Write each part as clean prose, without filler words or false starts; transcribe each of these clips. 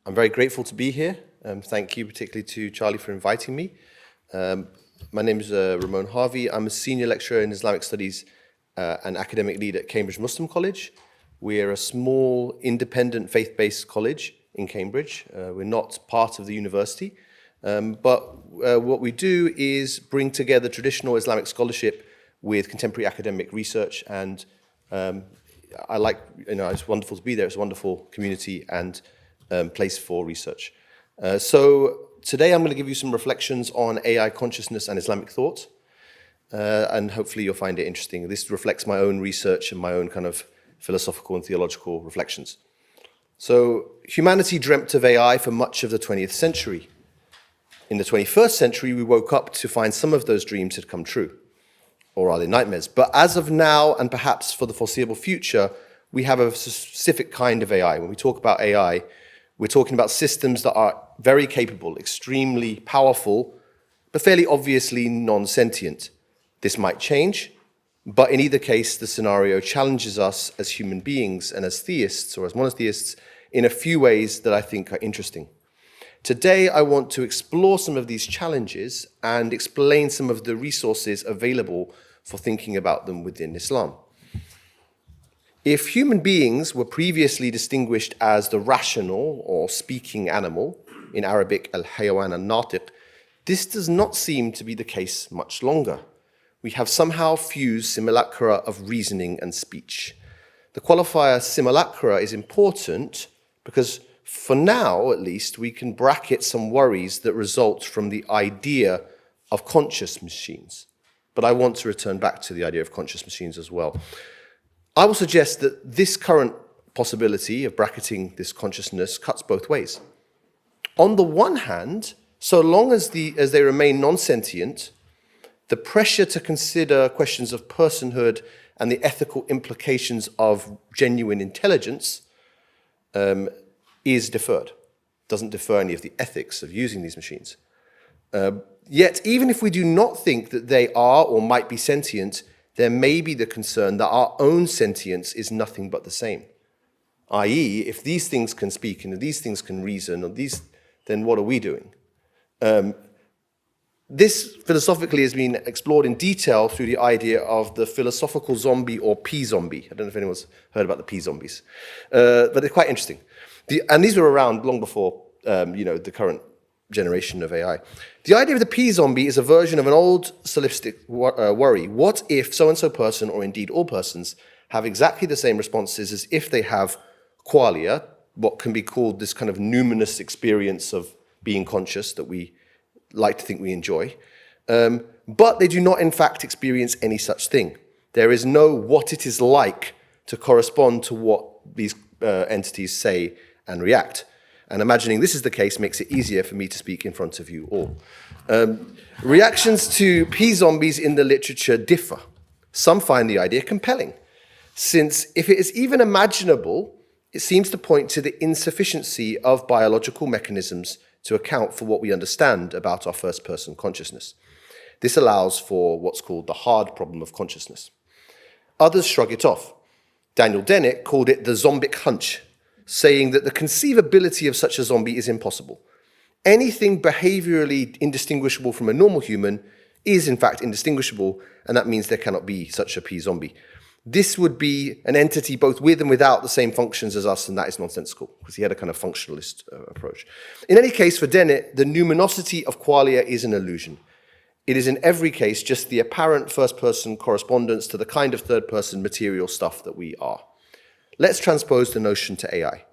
I'm very grateful to be here. Thank you particularly to Charlie for inviting me. My name is Ramon Harvey. I'm a senior lecturer in Islamic Studies and academic lead at Cambridge Muslim College. We're a small, independent, faith-based college in Cambridge. We're not part of the university, but what we do is bring together traditional Islamic scholarship with contemporary academic research, and it's wonderful to be there. It's a wonderful community and place for research. So today I'm going to give you some reflections on AI consciousness and Islamic thought, and hopefully you'll find it interesting. This reflects my own research and my own kind of philosophical and theological reflections. So humanity dreamt of AI for much of the 20th century. In the 21st century, we woke up to find some of those dreams had come true, or are they nightmares? But as of now, and perhaps for the foreseeable future, we have a specific kind of AI. When we talk about AI, we're talking about systems that are very capable, extremely powerful, but fairly obviously non-sentient. This might change, but in either case, the scenario challenges us as human beings and as theists or as monotheists in a few ways that I think are interesting. Today, I want to explore some of these challenges and explain some of the resources available for thinking about them within Islam. If human beings were previously distinguished as the rational or speaking animal, in Arabic, al-hayawan al-natiq, this does not seem to be the case much longer. We have somehow fused simulacra of reasoning and speech. The qualifier simulacra is important because for now, at least, we can bracket some worries that result from the idea of conscious machines. But I want to return back to the idea of conscious machines as well. I will suggest that this current possibility of bracketing this consciousness cuts both ways. On the one hand, so long as they remain non-sentient, the pressure to consider questions of personhood and the ethical implications of genuine intelligence is deferred. Doesn't defer any of the ethics of using these machines. Yet, even if we do not think that they are or might be sentient, there may be the concern that our own sentience is nothing but the same. I.e., if these things can speak and if these things can reason, then what are we doing? This philosophically has been explored in detail through the idea of the philosophical zombie or P-zombie. I don't know if anyone's heard about the P-zombies, but they're quite interesting. And these were around long before the current generation of AI. The idea of the P-zombie is a version of an old solipsistic worry. What if so-and-so person, or indeed all persons, have exactly the same responses as if they have qualia, what can be called this kind of numinous experience of being conscious that we like to think we enjoy, but they do not in fact experience any such thing. There is no what it is like to correspond to what these entities say and react. And imagining this is the case makes it easier for me to speak in front of you all. Reactions to P-zombies in the literature differ. Some find the idea compelling, since if it is even imaginable, it seems to point to the insufficiency of biological mechanisms to account for what we understand about our first-person consciousness. This allows for what's called the hard problem of consciousness. Others shrug it off. Daniel Dennett called it the zombic hunch, saying that the conceivability of such a zombie is impossible. Anything behaviorally indistinguishable from a normal human is in fact indistinguishable, and that means there cannot be such a P-zombie. This would be an entity both with and without the same functions as us, and that is nonsensical, because he had a kind of functionalist approach. In any case, for Dennett, the numinosity of qualia is an illusion. It is in every case just the apparent first-person correspondence to the kind of third-person material stuff that we are. Let's transpose the notion to AI.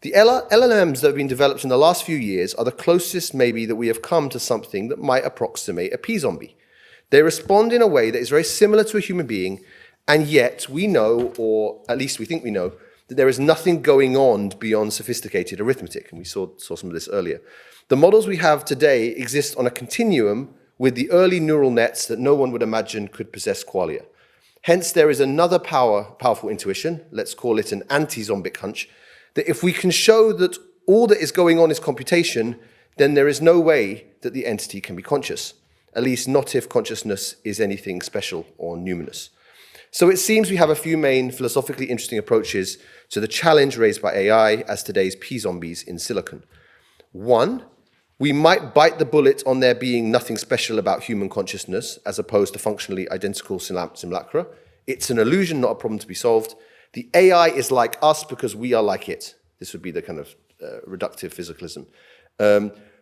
The LLMs that have been developed in the last few years are the closest maybe that we have come to something that might approximate a P-zombie. They respond in a way that is very similar to a human being, and yet we know, or at least we think we know, that there is nothing going on beyond sophisticated arithmetic, and we saw some of this earlier. The models we have today exist on a continuum with the early neural nets that no one would imagine could possess qualia. Hence, there is another powerful intuition, let's call it an anti-zombic hunch, that if we can show that all that is going on is computation, then there is no way that the entity can be conscious, at least not if consciousness is anything special or numinous. So it seems we have a few main philosophically interesting approaches to the challenge raised by AI as today's P-zombies in silicon. One, we might bite the bullet on there being nothing special about human consciousness as opposed to functionally identical simulacra. It's an illusion, not a problem to be solved. The AI is like us because we are like it. This would be the kind of reductive physicalism.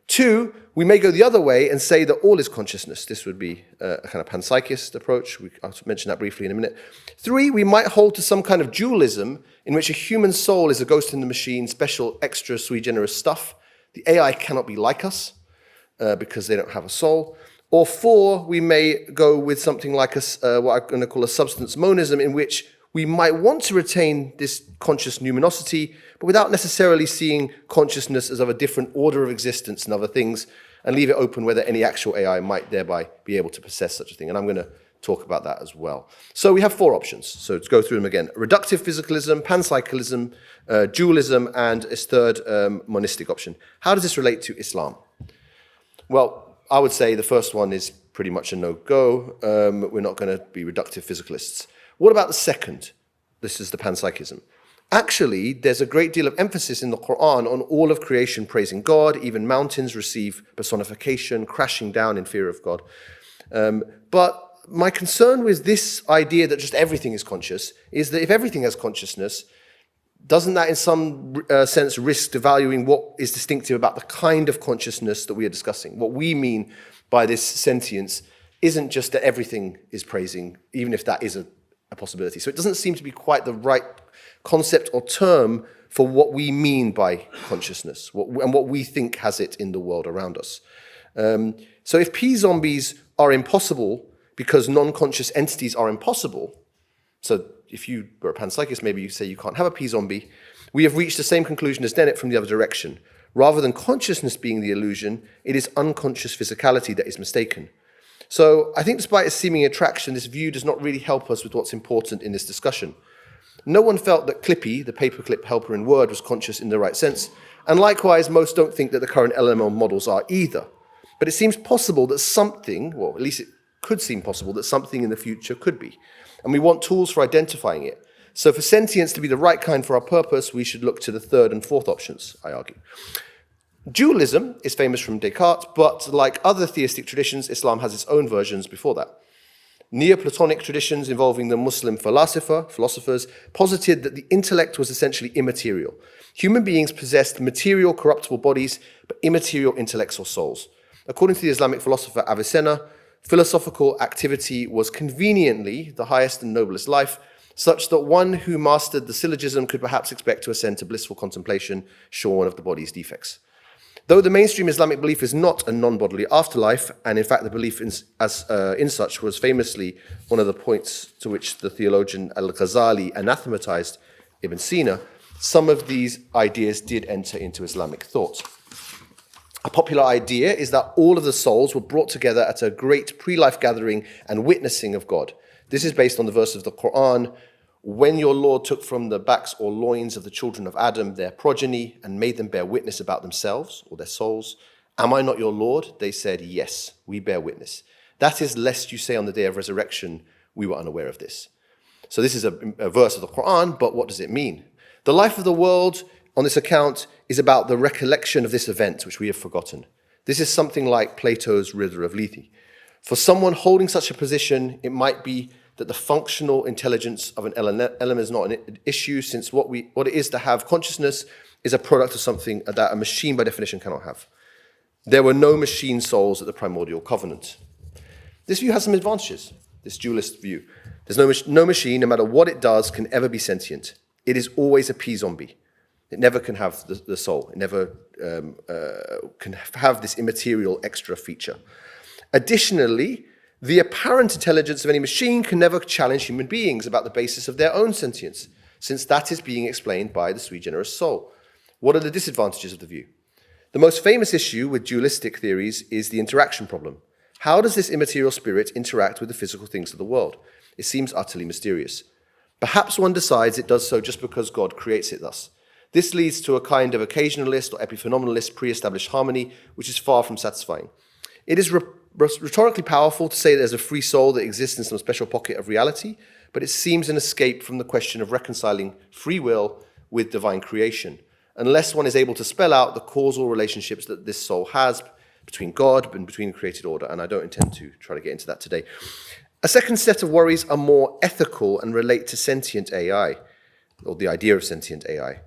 Two, we may go the other way and say that all is consciousness. This would be a kind of panpsychist approach. I'll mention that briefly in a minute. Three, we might hold to some kind of dualism in which a human soul is a ghost in the machine, special, extra, sui generis stuff. The AI cannot be like us because they don't have a soul. Or four, we may go with something like what I'm going to call a substance monism, in which we might want to retain this conscious numinosity, but without necessarily seeing consciousness as of a different order of existence and other things, and leave it open whether any actual AI might thereby be able to possess such a thing. And I'm going to talk about that as well. So we have four options. So let's go through them again. Reductive physicalism, panpsychalism, dualism, and a third monistic option. How does this relate to Islam? Well, I would say the first one is pretty much a no-go. We're not going to be reductive physicalists. What about the second? This is the panpsychism. Actually, there's a great deal of emphasis in the Quran on all of creation praising God. Even mountains receive personification, crashing down in fear of God. But my concern with this idea that just everything is conscious is that if everything has consciousness, doesn't that in some sense risk devaluing what is distinctive about the kind of consciousness that we are discussing? What we mean by this sentience isn't just that everything is praising, even if that is a possibility. So it doesn't seem to be quite the right concept or term for what we mean by consciousness and what we think has it in the world around us. So if P-zombies are impossible because non-conscious entities are impossible, so if you were a panpsychist, maybe you say you can't have a P-zombie, we have reached the same conclusion as Dennett from the other direction. Rather than consciousness being the illusion, it is unconscious physicality that is mistaken. So I think despite its seeming attraction, this view does not really help us with what's important in this discussion. No one felt that Clippy, the paperclip helper in Word, was conscious in the right sense, and likewise, most don't think that the current LML models are either. But it seems possible that something, well, at least it could seem possible that something in the future could be. And we want tools for identifying it. So for sentience to be the right kind for our purpose, we should look to the third and fourth options, I argue. Dualism is famous from Descartes, but like other theistic traditions, Islam has its own versions before that. Neoplatonic traditions involving the Muslim philosophers posited that the intellect was essentially immaterial. Human beings possessed material, corruptible bodies, but immaterial intellects or souls. According to the Islamic philosopher Avicenna, philosophical activity was conveniently the highest and noblest life, such that one who mastered the syllogism could perhaps expect to ascend to blissful contemplation, shorn of the body's defects. Though the mainstream Islamic belief is not a non-bodily afterlife, and in fact the belief in such was famously one of the points to which the theologian Al-Ghazali anathematized Ibn Sina, some of these ideas did enter into Islamic thought. A popular idea is that all of the souls were brought together at a great pre-life gathering and witnessing of God. This is based on the verse of the Quran, "When your Lord took from the backs or loins of the children of Adam their progeny and made them bear witness about themselves," or their souls, "Am I not your Lord?" They said, "Yes, we bear witness. That is, lest you say on the day of resurrection, we were unaware of this." So this is a verse of the Quran, but what does it mean? The life of the world on this account is about the recollection of this event, which we have forgotten. This is something like Plato's Riddle of Lethe. For someone holding such a position, it might be that the functional intelligence of an element is not an issue, since what it is to have consciousness is a product of something that a machine by definition cannot have. There were no machine souls at the primordial covenant. This view has some advantages, this dualist view. There's no machine, no matter what it does, can ever be sentient. It is always a P-zombie. It never can have the soul. It never can have this immaterial extra feature. Additionally, the apparent intelligence of any machine can never challenge human beings about the basis of their own sentience, since that is being explained by the sui generis soul. What are the disadvantages of the view? The most famous issue with dualistic theories is the interaction problem. How does this immaterial spirit interact with the physical things of the world? It seems utterly mysterious. Perhaps one decides it does so just because God creates it thus. This leads to a kind of occasionalist or epiphenomenalist pre-established harmony, which is far from satisfying. It is rhetorically powerful to say there's a free soul that exists in some special pocket of reality, but it seems an escape from the question of reconciling free will with divine creation, unless one is able to spell out the causal relationships that this soul has between God and between the created order, and I don't intend to try to get into that today. A second set of worries are more ethical and relate to sentient AI, or the idea of sentient AI.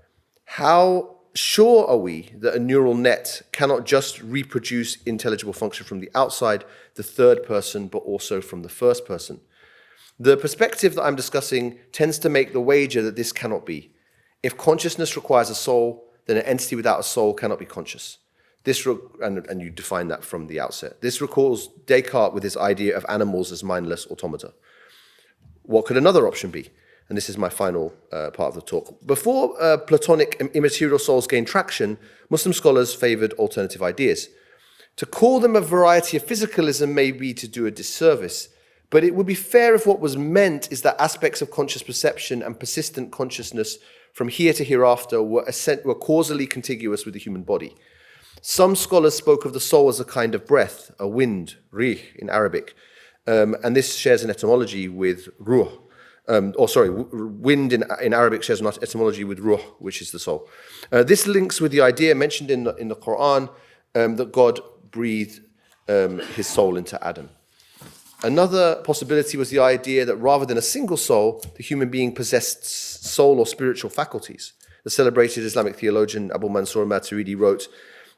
How sure are we that a neural net cannot just reproduce intelligible function from the outside, the third person, but also from the first person? The perspective that I'm discussing tends to make the wager that this cannot be. If consciousness requires a soul, then an entity without a soul cannot be conscious. And you define that from the outset. This recalls Descartes with his idea of animals as mindless automata. What could another option be? And this is my final part of the talk. Before Platonic immaterial souls gained traction, Muslim scholars favored alternative ideas. To call them a variety of physicalism may be to do a disservice, but it would be fair if what was meant is that aspects of conscious perception and persistent consciousness from here to hereafter were causally contiguous with the human body. Some scholars spoke of the soul as a kind of breath, a wind, rih in Arabic, and this shares an etymology with ruh. Wind in Arabic shares an etymology with ruh, which is the soul. This links with the idea mentioned in the Quran that God breathed his soul into Adam. Another possibility was the idea that rather than a single soul, the human being possessed soul or spiritual faculties. The celebrated Islamic theologian Abu Mansur Maturidi wrote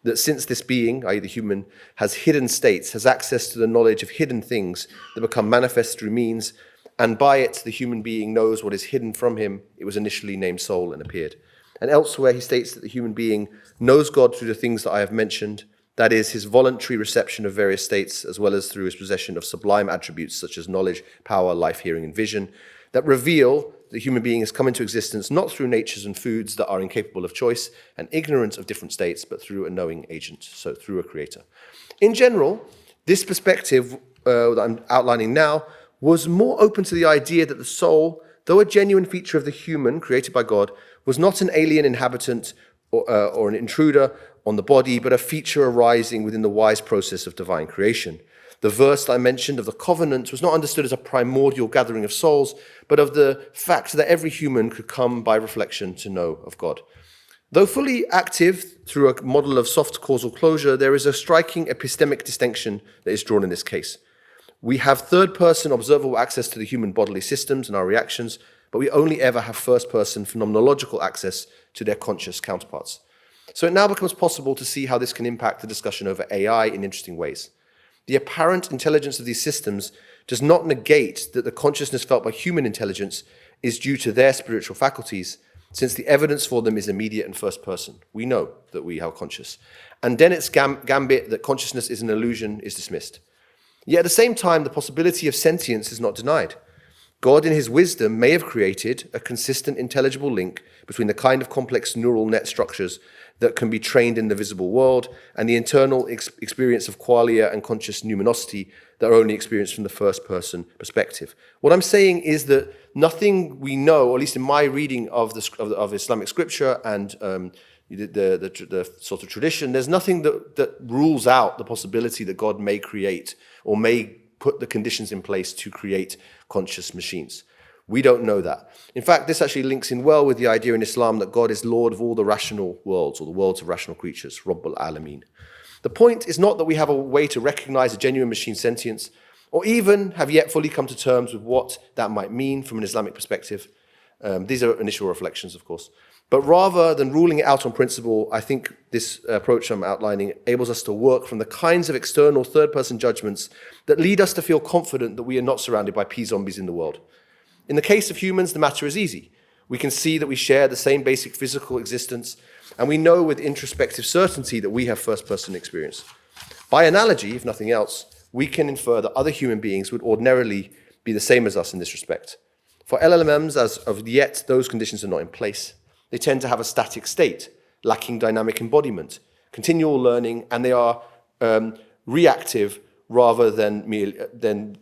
that since this being, i.e. the human, has hidden states, has access to the knowledge of hidden things that become manifest through means, and by it the human being knows what is hidden from him, it was initially named soul and appeared. And elsewhere he states that the human being knows God through the things that I have mentioned, that is, his voluntary reception of various states, as well as through his possession of sublime attributes such as knowledge, power, life, hearing, and vision, that reveal the human being has come into existence not through natures and foods that are incapable of choice and ignorant of different states, but through a knowing agent, so through a creator. In general, this perspective that I'm outlining now was more open to the idea that the soul, though a genuine feature of the human created by God, was not an alien inhabitant or an intruder on the body, but a feature arising within the wise process of divine creation. The verse that I mentioned of the covenant was not understood as a primordial gathering of souls, but of the fact that every human could come by reflection to know of God. Though fully active through a model of soft causal closure, there is a striking epistemic distinction that is drawn in this case. We have third-person observable access to the human bodily systems and our reactions, but we only ever have first-person phenomenological access to their conscious counterparts. So it now becomes possible to see how this can impact the discussion over AI in interesting ways. The apparent intelligence of these systems does not negate that the consciousness felt by human intelligence is due to their spiritual faculties, since the evidence for them is immediate and first person. We know that we are conscious. And Dennett's gambit that consciousness is an illusion is dismissed. Yet at the same time, the possibility of sentience is not denied. God in his wisdom may have created a consistent intelligible link between the kind of complex neural net structures that can be trained in the visible world and the internal experience of qualia and conscious numinosity that are only experienced from the first-person perspective. What I'm saying is that nothing we know, or at least in my reading of Islamic scripture and the sort of tradition, there's nothing that rules out the possibility that God may create or may put the conditions in place to create conscious machines. We don't know that. In fact, this actually links in well with the idea in Islam that God is Lord of all the rational worlds, or the worlds of rational creatures, Rabbul Alameen. The point is not that we have a way to recognize a genuine machine sentience, or even have yet fully come to terms with what that might mean from an Islamic perspective. These are initial reflections, of course. But rather than ruling it out on principle, I think this approach I'm outlining enables us to work from the kinds of external third-person judgments that lead us to feel confident that we are not surrounded by P-zombies in the world. In the case of humans, the matter is easy. We can see that we share the same basic physical existence, and we know with introspective certainty that we have first-person experience. By analogy, if nothing else, we can infer that other human beings would ordinarily be the same as us in this respect. For LLMs, as of yet, those conditions are not in place. They tend to have a static state, lacking dynamic embodiment, continual learning, and they are reactive rather than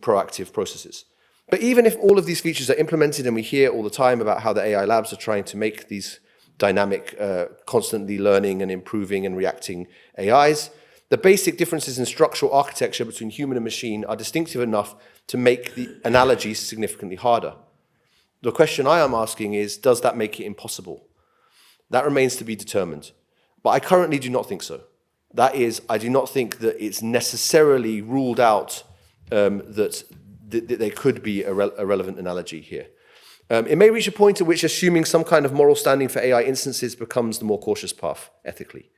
proactive processes. But even if all of these features are implemented, and we hear all the time about how the AI labs are trying to make these dynamic, constantly learning and improving and reacting AIs, the basic differences in structural architecture between human and machine are distinctive enough to make the analogies significantly harder. The question I am asking is, does that make it impossible? That remains to be determined. But I currently do not think so. That is, I do not think that it's necessarily ruled out that there could be a relevant analogy here. It may reach a point at which assuming some kind of moral standing for AI instances becomes the more cautious path, ethically.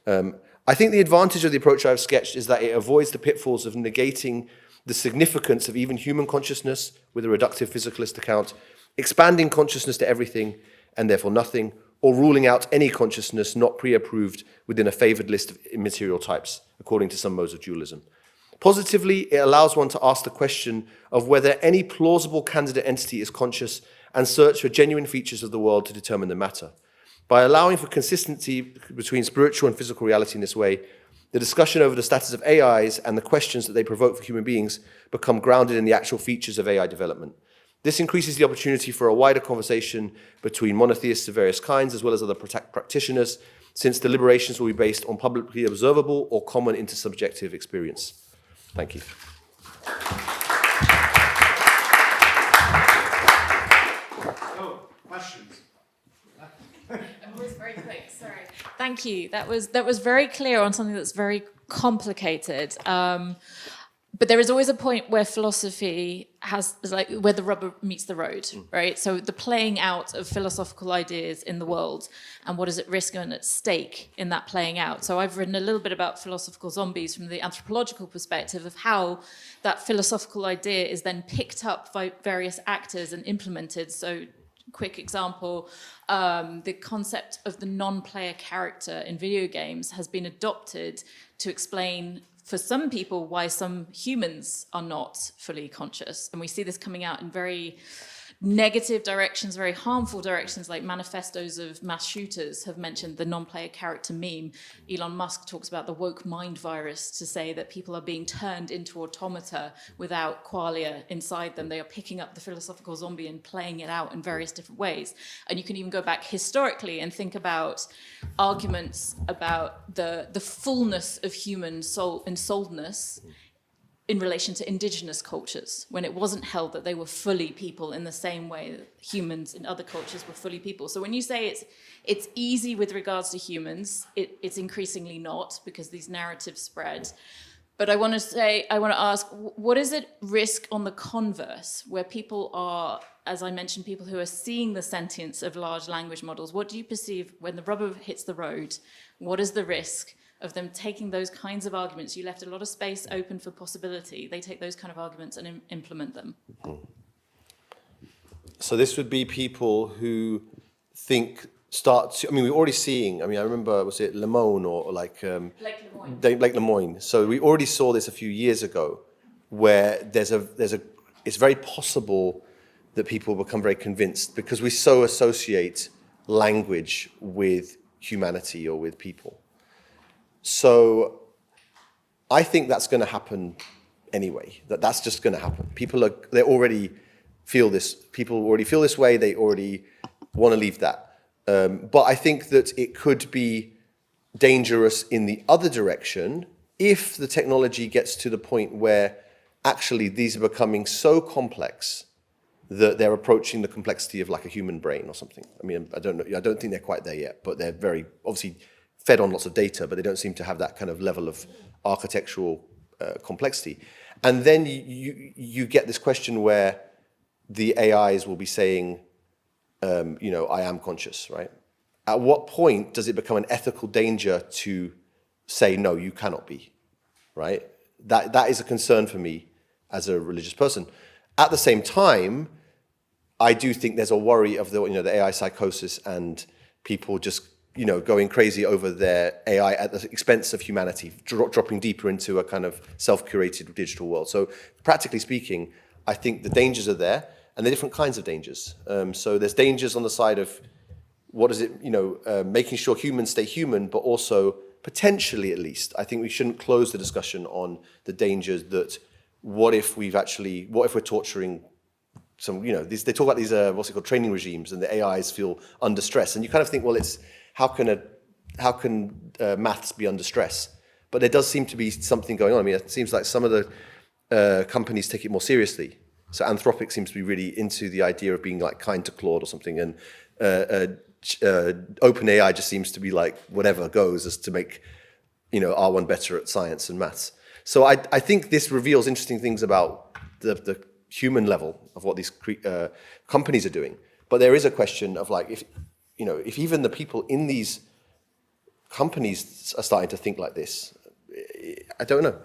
I think the advantage of the approach I've sketched is that it avoids the pitfalls of negating the significance of even human consciousness with a reductive physicalist account, expanding consciousness to everything and therefore nothing, or ruling out any consciousness not pre-approved within a favored list of immaterial types, according to some modes of dualism. Positively, it allows one to ask the question of whether any plausible candidate entity is conscious and search for genuine features of the world to determine the matter. By allowing for consistency between spiritual and physical reality in this way, the discussion over the status of AIs and the questions that they provoke for human beings become grounded in the actual features of AI development. This increases the opportunity for a wider conversation between monotheists of various kinds as well as other practitioners, since deliberations will be based on publicly observable or common intersubjective experience. Thank you. Oh, questions? It was very quick, sorry. Thank you. That was very clear on something that's very complicated. But there is always a point where philosophy where the rubber meets the road, right? So the playing out of philosophical ideas in the world and what is at risk and at stake in that playing out. So I've written a little bit about philosophical zombies from the anthropological perspective of how that philosophical idea is then picked up by various actors and implemented. So quick example, the concept of the non-player character in video games has been adopted to explain for some people why some humans are not fully conscious. And we see this coming out in very negative directions, very harmful directions, like manifestos of mass shooters have mentioned the non-player character meme. Elon Musk talks about the woke mind virus to say that people are being turned into automata without qualia inside them. They are picking up the philosophical zombie and playing it out in various different ways. And you can even go back historically and think about arguments about the fullness of human soul and souledness in relation to indigenous cultures, when it wasn't held that they were fully people in the same way that humans in other cultures were fully people. So when you say it's easy with regards to humans, it's increasingly not, because these narratives spread. But I want to ask, what is at risk on the converse, where people are, as I mentioned, people who are seeing the sentience of large language models? What do you perceive when the rubber hits the road? What is the risk of them taking those kinds of arguments? You left a lot of space open for possibility. They take those kind of arguments and implement them. So this would be people who we're already seeing, I remember, was it Lemon or like... Blake Lemoine. So we already saw this a few years ago, where it's very possible that people become very convinced, because we so associate language with humanity or with people. So I think that's going to happen anyway. That's just going to happen. People already feel this way. They already want to leave that. But I think that it could be dangerous in the other direction if the technology gets to the point where actually these are becoming so complex that they're approaching the complexity of like a human brain or something. I don't know. I don't think they're quite there yet, but they're very obviously fed on lots of data, but they don't seem to have that kind of level of architectural complexity. And then you get this question where the AIs will be saying, I am conscious, right? At what point does it become an ethical danger to say, no, you cannot be, right? That is a concern for me as a religious person. At the same time, I do think there's a worry of the AI psychosis and people just going crazy over their AI at the expense of humanity, dropping deeper into a kind of self-curated digital world. So practically speaking, I think the dangers are there, and there are different kinds of dangers. So there's dangers on the side of making sure humans stay human, but also potentially, at least, I think we shouldn't close the discussion on the dangers that what if we're torturing some, they talk about these, what's it called, training regimes, and the AIs feel under stress. And you kind of think, well, how can maths be under stress? But there does seem to be something going on. It seems like some of the companies take it more seriously. So Anthropic seems to be really into the idea of being like kind to Claude or something, and OpenAI just seems to be like whatever goes as to make R1 better at science and maths. So I think this reveals interesting things about the human level of what these companies are doing. But there is a question of like if even the people in these companies are starting to think like this. I don't know.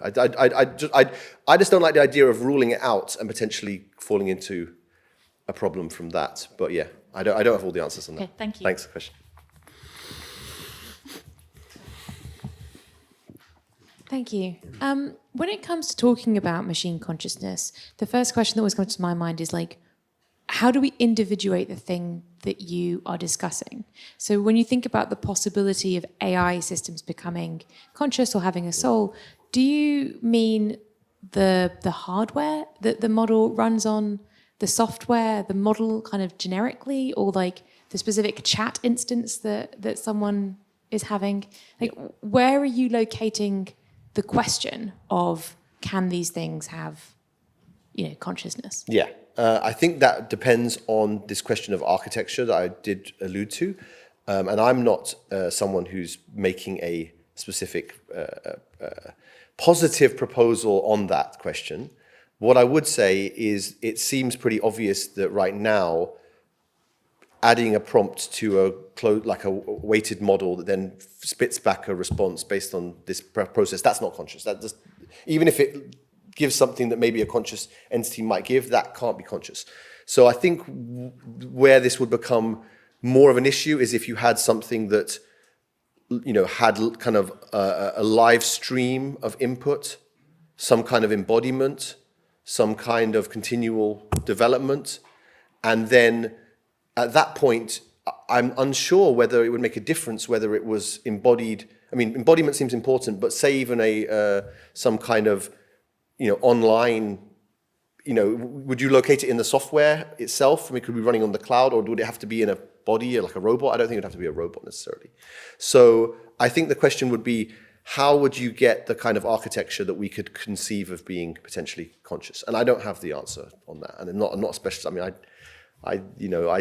I just don't like the idea of ruling it out and potentially falling into a problem from that. But yeah, I don't have all the answers on that. Okay, thank you. Thanks for the question. Thank you. When it comes to talking about machine consciousness, the first question that always comes to my mind is like, how do we individuate the thing that you are discussing? So when you think about the possibility of AI systems becoming conscious or having a soul, do you mean the hardware that the model runs on, the software, the model kind of generically, or like the specific chat instance that someone is having? Like, where are you locating the question of can these things have, consciousness? Yeah. I think that depends on this question of architecture that I did allude to. And I'm not someone who's making a specific positive proposal on that question. What I would say is it seems pretty obvious that right now, adding a prompt to a weighted model that then spits back a response based on this process, that's not conscious. That just, even if it gives something that maybe a conscious entity might give, that can't be conscious. So I think where this would become more of an issue is if you had something that, had kind of a live stream of input, some kind of embodiment, some kind of continual development, and then at that point, I'm unsure whether it would make a difference whether it was embodied. I mean, embodiment seems important, but say even some kind of online, would you locate it in the software itself? I mean, could it be running on the cloud, or would it have to be in a body, like a robot? I don't think it'd have to be a robot necessarily. So I think the question would be, how would you get the kind of architecture that we could conceive of being potentially conscious? And I don't have the answer on that. And I'm not a specialist. I mean, I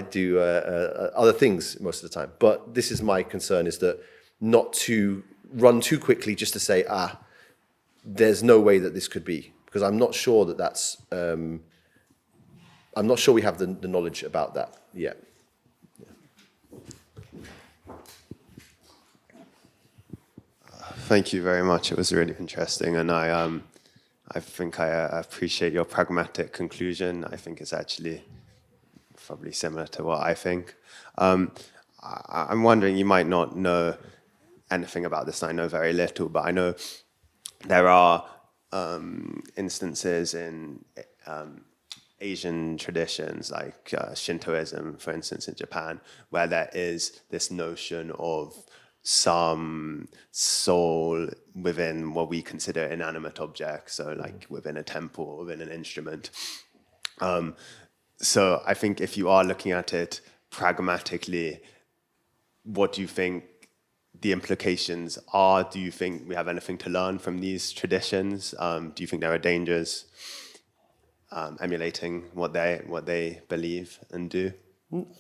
do other things most of the time. But this is my concern, is that not to run too quickly just to say, there's no way that this could be, because I'm not sure that that's, I'm not sure we have the knowledge about that yet. Thank you very much. It was really interesting, and I think I appreciate your pragmatic conclusion. I think it's actually probably similar to what I think. I'm wondering, you might not know anything about this, and I know very little, but I know there are instances in Asian traditions, like Shintoism, for instance, in Japan, where there is this notion of some soul within what we consider inanimate objects, so like within a temple, within an instrument. So I think if you are looking at it pragmatically, what do you think the implications are? Do you think we have anything to learn from these traditions? Do you think there are dangers emulating what they believe and do?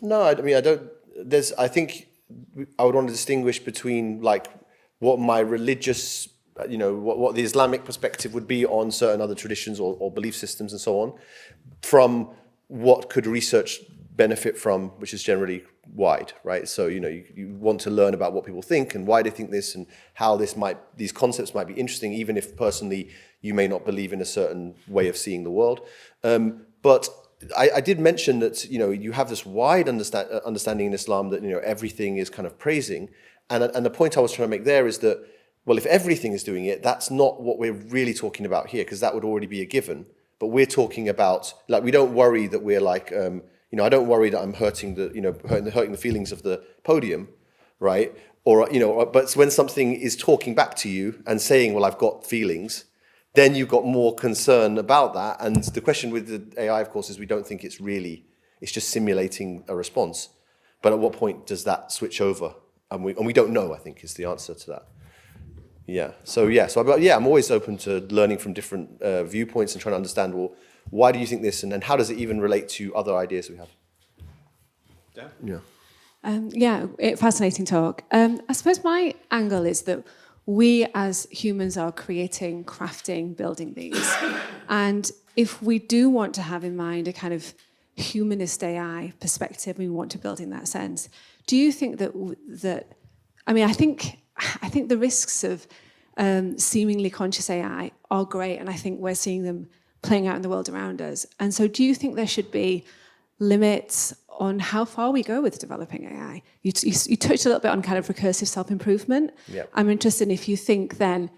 No, I mean, I don't. I think I would want to distinguish between like what my religious, what the Islamic perspective would be on certain other traditions or belief systems and so on, from what could research benefit from, which is generally wide, right? So, you want to learn about what people think and why they think this and how these concepts might be interesting, even if personally you may not believe in a certain way of seeing the world. But I did mention that, you have this wide understanding in Islam that, everything is kind of praising. And the point I was trying to make there is that, well, if everything is doing it, that's not what we're really talking about here, because that would already be a given. But we're talking about, like, we don't worry that we're like, I don't worry that I'm hurting the feelings of the podium, right? Or, but when something is talking back to you and saying, well, I've got feelings, then you've got more concern about that. And the question with the AI, of course, is we don't think it's just simulating a response. But at what point does that switch over? And we don't know, I think, is the answer to that. I'm always open to learning from different viewpoints and trying to understand, well, why do you think this, and then how does it even relate to other ideas we have? Yeah. Fascinating talk. I suppose my angle is that we as humans are creating, crafting, building these. And if we do want to have in mind a kind of humanist AI perspective, we want to build in that sense, do you think I think the risks of seemingly conscious AI are great, and I think we're seeing them playing out in the world around us. And so do you think there should be limits on how far we go with developing AI? You touched a little bit on kind of recursive self-improvement. Yep. I'm interested if you think then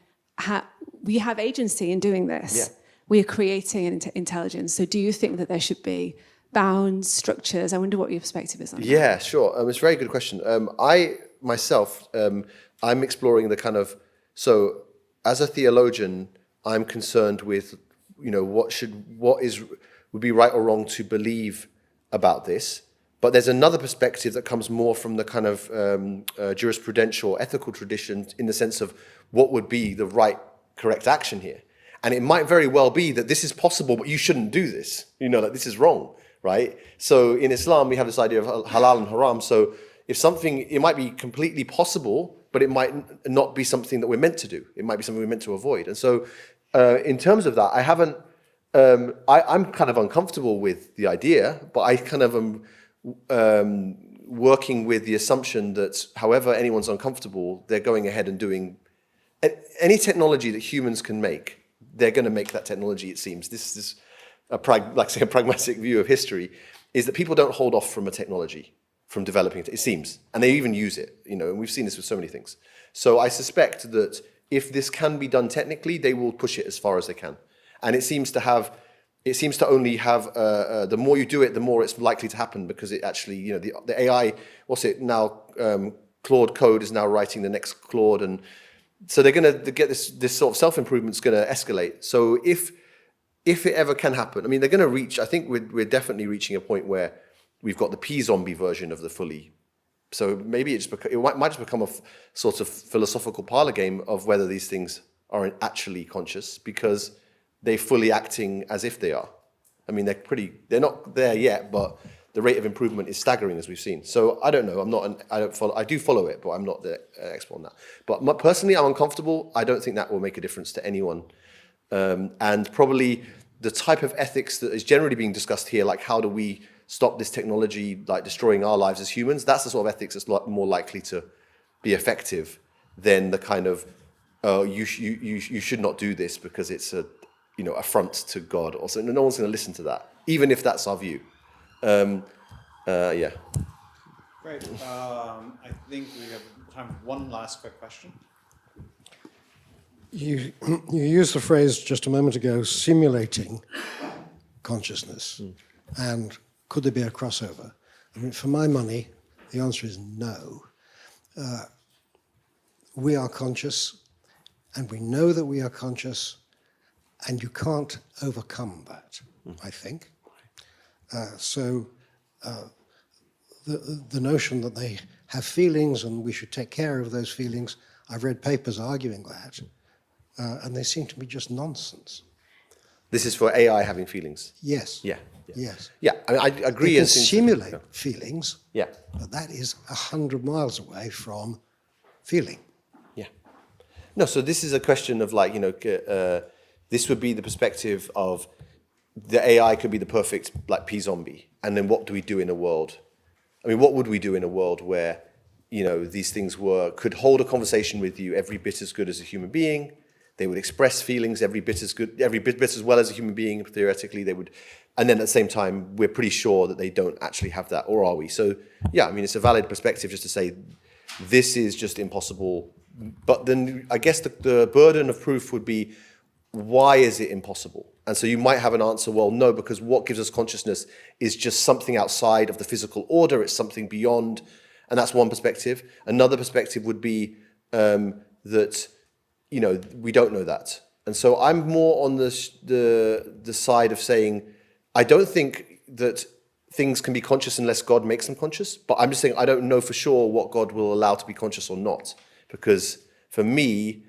we have agency in doing this. Yeah. We are creating an intelligence. So do you think that there should be bounds, structures? I wonder what your perspective is on that. Yeah, sure. It's a very good question. I myself, I'm exploring the kind of, so as a theologian, I'm concerned with, would be right or wrong to believe about this. But there's another perspective that comes more from the kind of jurisprudential, ethical tradition, in the sense of what would be the right, correct action here. And it might very well be that this is possible, but you shouldn't do this. Like this is wrong, right? So in Islam, we have this idea of halal and haram. So if something, it might be completely possible, but it might not be something that we're meant to do. It might be something we're meant to avoid. And so in terms of that, I'm kind of uncomfortable with the idea, but I kind of am working with the assumption that however anyone's uncomfortable, they're going ahead and doing any technology that humans can make. They're going to make that technology, it seems. This is a pragmatic view of history, is that people don't hold off from a technology, from developing it seems. And they even use it, and we've seen this with so many things. So I suspect that if this can be done technically, they will push it as far as they can. And it seems to only have, the more you do it, the more it's likely to happen, because it actually, the AI, Claude Code is now writing the next Claude, and so they're going to get this sort of self-improvement's going to escalate. So if it ever can happen, they're going to reach, I think we're definitely reaching a point where we've got the P-zombie version of the fully. So maybe it might just become a sort of philosophical parlor game of whether these things are actually conscious, because they're fully acting as if they are. They're not there yet, but the rate of improvement is staggering, as we've seen. So I don't know. I do follow it, but I'm not the expert on that. But personally, I'm uncomfortable. I don't think that will make a difference to anyone. And probably the type of ethics that is generally being discussed here, like how do we stop this technology like destroying our lives as humans, that's the sort of ethics that's more likely to be effective than the kind of you should not do this because it's a affront to God or something. No one's going to listen to that, even if that's our view. Yeah. Great. I think we have time for one last quick question. You used the phrase just a moment ago, simulating consciousness. And could there be a crossover? For my money, the answer is no. We are conscious, and we know that we are conscious, and you can't overcome that, I think. So the notion that they have feelings and we should take care of those feelings, I've read papers arguing that, and they seem to be just nonsense. This is for AI having feelings? Yes. Yeah. Yes. Yeah, I agree. It can simulate feelings, yeah, but that is 100 miles away from feeling. Yeah. No, so this is a question of this would be the perspective of the AI could be the perfect P-zombie, and then what do we do in a world? What would we do in a world where these things could hold a conversation with you every bit as good as a human being? They would express feelings every bit as well as a human being. Theoretically, they would, and then at the same time, we're pretty sure that they don't actually have that, or are we? So yeah, it's a valid perspective just to say this is just impossible. But then I guess the burden of proof would be, why is it impossible? And so you might have an answer, well, no, because what gives us consciousness is just something outside of the physical order. It's something beyond, and that's one perspective. Another perspective would be that we don't know that. And so I'm more on the side of saying, I don't think that things can be conscious unless God makes them conscious, but I'm just saying I don't know for sure what God will allow to be conscious or not, because for me,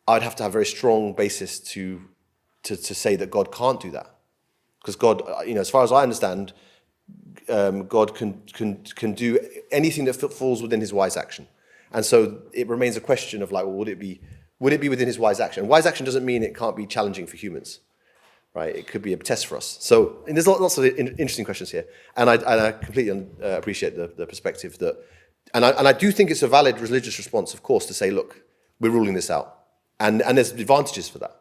I'd have to have a very strong basis to say that God can't do that. because God, as far as I understand, God can do anything that falls within his wise action. And so it remains a question of like, well, would it be within his wise action? And wise action doesn't mean it can't be challenging for humans, right? It could be a test for us. So and there's lots of interesting questions here. And I completely appreciate the perspective that, and I do think it's a valid religious response, of course, to say, look, we're ruling this out. And there's advantages for that.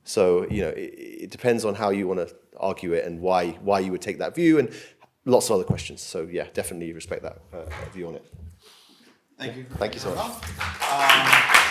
So, it depends on how you want to argue it and why you would take that view and lots of other questions. So, yeah, definitely respect that view on it. Thank you. Thank you so much.